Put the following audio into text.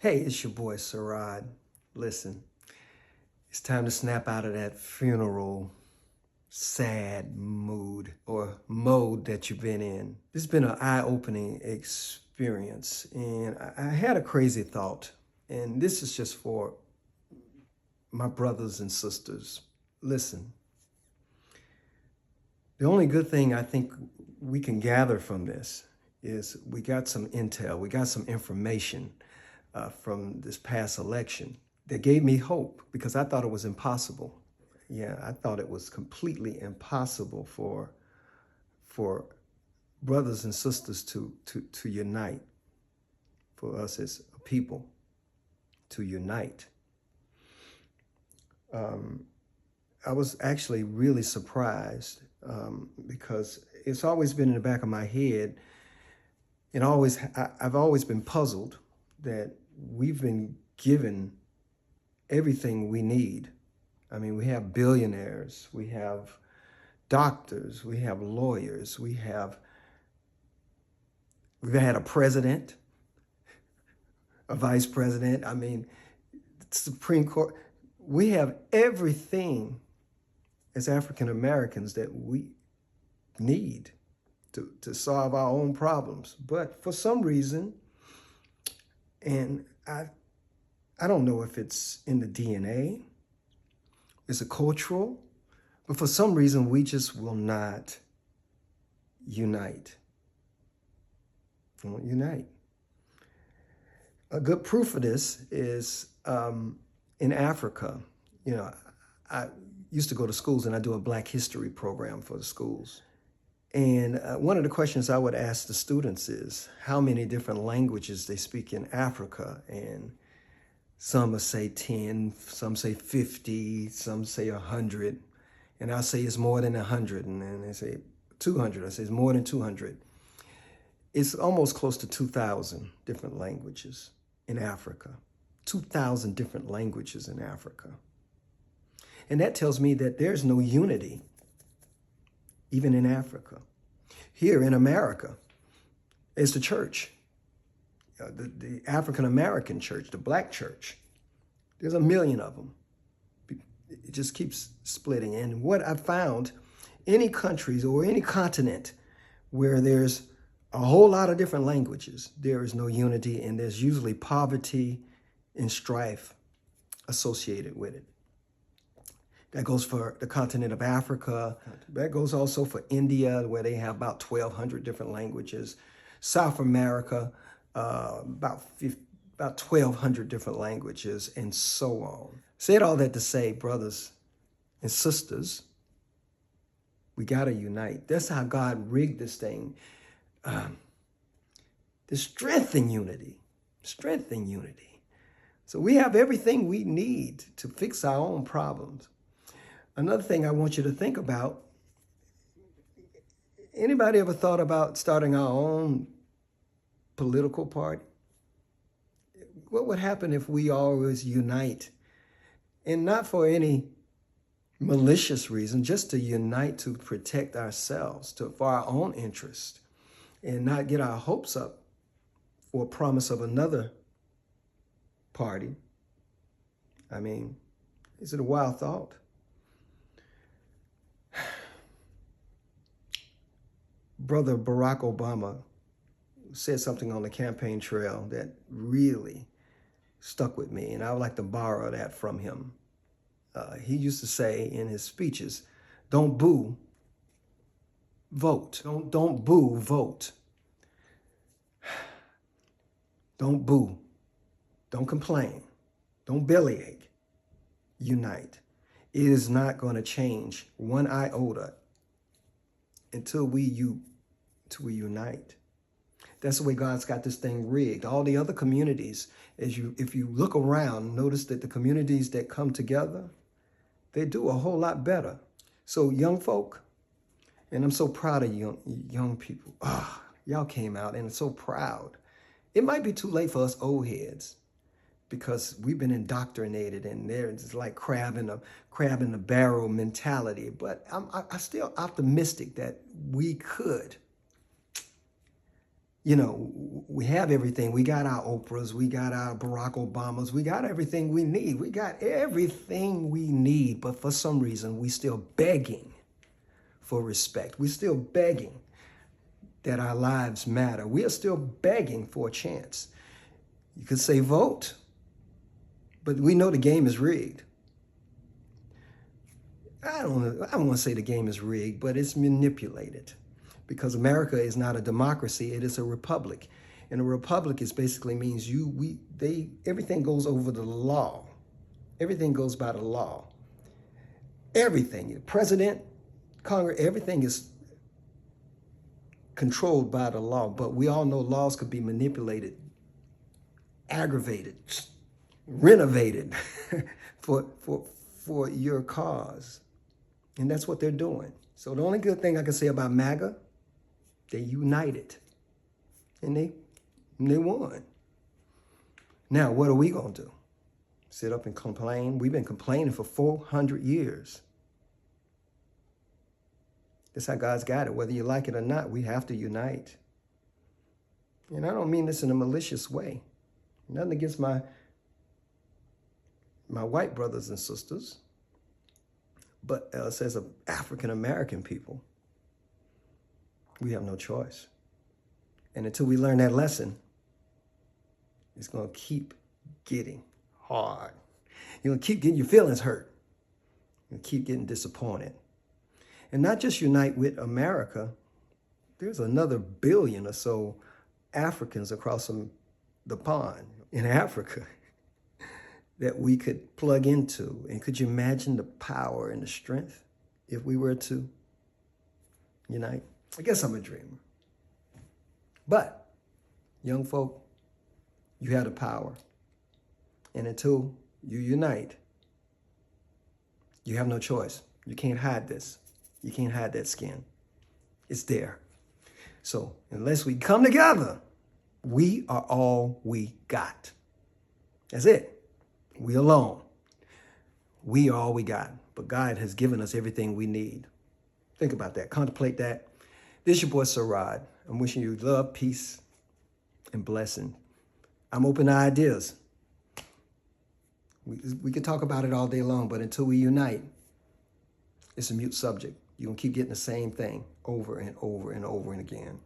Hey, it's your boy Sarad. Listen, it's time to snap out of that funeral sad mood or mode that you've been in. This has been an eye-opening experience, and I had a crazy thought, and this is just for my brothers and sisters. Listen, the only good thing I think we can gather from this is we got some intel, we got some information from this past election that gave me hope because I thought it was impossible. Yeah, I thought it was completely impossible for brothers and sisters to unite, for us as a people to unite. I was actually really surprised because it's always been in the back of my head, and I've always been puzzled that we've been given everything we need. I mean, we have billionaires, we have doctors, we have lawyers, we've had a president, a vice president. I mean, Supreme Court. We have everything as African Americans that we need to solve our own problems. But for some reason, and I don't know if it's in the DNA, it's a cultural, but for some reason we just will not unite. We won't unite. A good proof of this is in Africa. You know, I used to go to schools and I do a Black History program for the schools. And one of the questions I would ask the students is how many different languages they speak in Africa. And some will say 10, some say 50, some say 100. And I'll say it's more than 100. And then they say 200. I say it's more than 200. It's almost close to 2,000 different languages in Africa. 2,000 different languages in Africa. And that tells me that there's no unity, even in Africa. Here in America, is the church, the African American church, the Black church. There's a million of them. It just keeps splitting. And what I found, any countries or any continent where there's a whole lot of different languages, there is no unity, and there's usually poverty and strife associated with it. That goes for the continent of Africa. That goes also for India, where they have about 1,200 different languages. South America, about 1,200 different languages, and so on. Said all that to say, brothers and sisters, we got to unite. That's how God rigged this thing. The strength in unity. Strength in unity. So we have everything we need to fix our own problems. Another thing I want you to think about, anybody ever thought about starting our own political party? What would happen if we always unite? And not for any malicious reason, just to unite to protect ourselves, for our own interest, and not get our hopes up for a promise of another party. I mean, is it a wild thought? Brother Barack Obama said something on the campaign trail that really stuck with me, and I would like to borrow that from him. He used to say in his speeches, "Don't boo, vote. Don't boo, vote. Don't boo. Don't complain. Don't bellyache. Unite." It is not going to change one iota until we unite. That's the way God's got this thing rigged. All the other communities, if you look around, notice that the communities that come together, they do a whole lot better. So young folk, and I'm so proud of young people. Y'all came out and so proud. It might be too late for us old heads because we've been indoctrinated and there's like crab in the barrel mentality. But I'm still optimistic that we could You know, we have everything. We got our Oprahs, we got our Barack Obamas, we got everything we need. We got everything we need, but for some reason, we still begging for respect. We're still begging that our lives matter. We are still begging for a chance. You could say vote, but we know the game is rigged. I don't want to say the game is rigged, but it's manipulated, because America is not a democracy, it is a republic. And a republic is basically means everything goes over the law. Everything goes by the law. Everything, president, Congress, everything is controlled by the law. But we all know laws could be manipulated, aggravated, renovated for your cause. And that's what they're doing. So the only good thing I can say about MAGA, they united. And they won. Now, what are we going to do? Sit up and complain? We've been complaining for 400 years. That's how God's got it. Whether you like it or not, we have to unite. And I don't mean this in a malicious way. Nothing against my white brothers and sisters. But us as African American people, we have no choice. And until we learn that lesson, it's going to keep getting hard. You're going to keep getting your feelings hurt. You're going to keep getting disappointed. And not just unite with America. There's another billion or so Africans across the pond in Africa that we could plug into. And could you imagine the power and the strength if we were to unite? I guess I'm a dreamer. But, young folk, you have the power. And until you unite, you have no choice. You can't hide this. You can't hide that skin. It's there. So, unless we come together, we are all we got. That's it. We alone. We are all we got. But God has given us everything we need. Think about that. Contemplate that. This is your boy, Sir Rod. I'm wishing you love, peace, and blessing. I'm open to ideas. We can talk about it all day long, but until we unite, it's a mute subject. You're going to keep getting the same thing over and over and over and again.